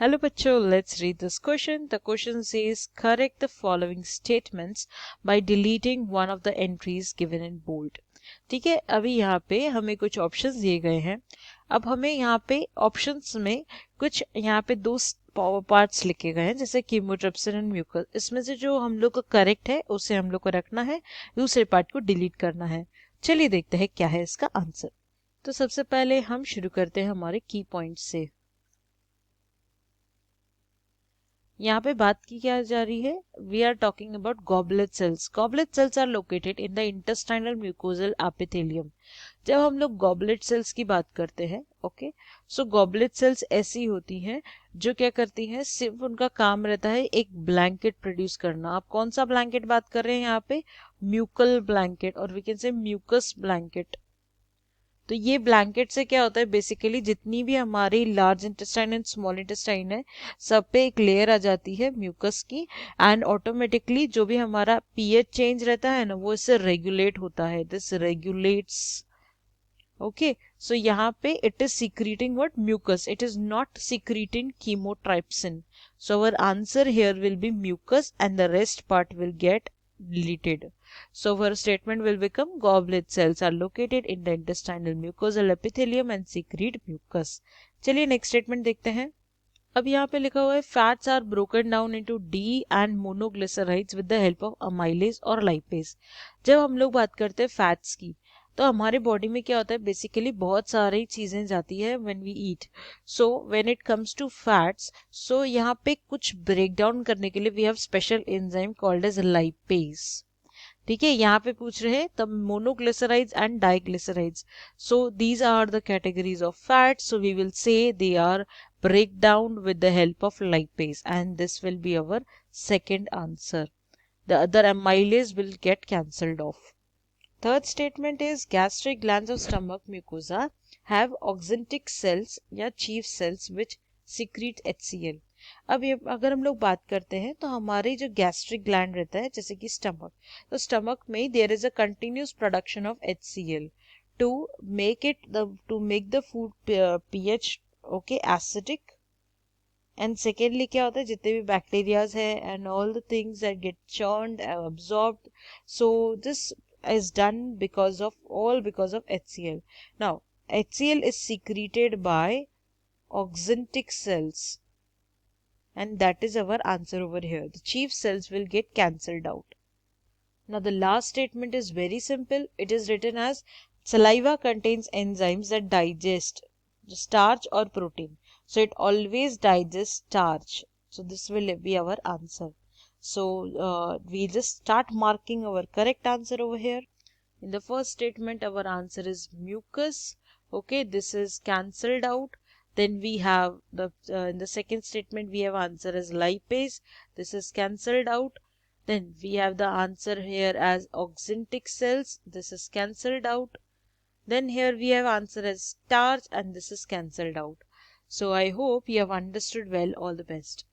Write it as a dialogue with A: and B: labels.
A: Hello बच्चों, let's read this question. The question says correct the following statements by deleting one of the entries given in bold. ठीक है, अभी यहाँ पे हमें कुछ ऑप्शंस दिए गए हैं. अब हमें यहाँ पे ऑप्शंस में कुछ यहाँ पे दो पार्ट्स लिखे गए हैं जैसे कीमोट्रिप्सिन एंड म्यूकस. इसमें से जो हम लोग का करेक्ट है उसे हम लोग को रखना है, दूसरे पार्ट को डिलीट करना है. चलिए देखते हैं क्या है इसका आंसर. तो सबसे पहले हम शुरू करते हैं हमारे की पॉइंट से. यहाँ पे बात की क्या जा रही है. We are talking about goblet cells. Goblet cells are located in the intestinal mucosal epithelium. जब हम लोग गॉबलेट सेल्स की बात करते हैं, ओके, सो गॉबलेट सेल्स ऐसी होती हैं जो क्या करती हैं, सिर्फ उनका काम रहता है एक ब्लैंकेट प्रोड्यूस करना. आप कौन सा ब्लैंकेट बात कर रहे हैं यहाँ पे? म्यूकल ब्लैंकेट, और we can say mucus blanket. तो ये ब्लैंकेट से क्या होता है, बेसिकली जितनी भी हमारी large intestine and small intestine है सब पे एक लेयर आ जाती है म्यूकस की, एंड ऑटोमेटिकली जो भी हमारा पीएच चेंज रहता है ना वो इससे रेगुलेट होता है. This regulates. ओके, सो यहाँ पे it is secreting what? Mucus. It is not secreting chymotrypsin. So our answer here will be mucus and the rest part will get deleted. So our statement will become goblet cells are located in the intestinal mucosal epithelium and secrete mucus. चलिए next statement देखते हैं. अब यहाँ पे लिखा हुआ है fats are broken down into D and monoglycerides with the help of amylase और लाइपेज. जब हम लोग बात करते हैं फैट्स की तो हमारे बॉडी में क्या होता है, बेसिकली बहुत सारी चीजें जाती है when we eat. So when it comes to fats, so यहाँ पे कुछ ब्रेक डाउन करने के लिए we have special enzyme called as lipase. ठीक है, यहाँ पे पूछ रहे हैं the monoglycerides and diglycerides. So these are the categories of fats. So we will say they are break down with the help of lipase, and this will be our second answer. The other amylase will get cancelled off. Third statement is gastric glands of stomach mucosa have oxyntic cells या chief cells which secrete HCl. अब ये अगर हम लोग बात करते हैं तो हमारे जो गैस्ट्रिक ग्लैंड रहता है जैसे कि स्टमक, तो स्टमक में there is a continuous production of HCl to make the food pH okay acidic. And secondly क्या होता है, जितने भी बैक्टीरियाज है and all the things that get churned absorbed, so this is done because of HCl. Now HCl is secreted by oxyntic cells and that is our answer over here. The chief cells will get cancelled out. Now the last statement is very simple. It is written as saliva contains enzymes that digest starch or protein. So it always digests starch. So this will be our answer. So we just start marking our correct answer over here. In the first statement our answer is mucus. Okay, this is cancelled out. Then we have in the second statement we have answer as lipase. This is cancelled out. Then we have the answer here as oxyntic cells. This is cancelled out. Then here we have answer as starch and this is cancelled out. So I hope you have understood well. All the best.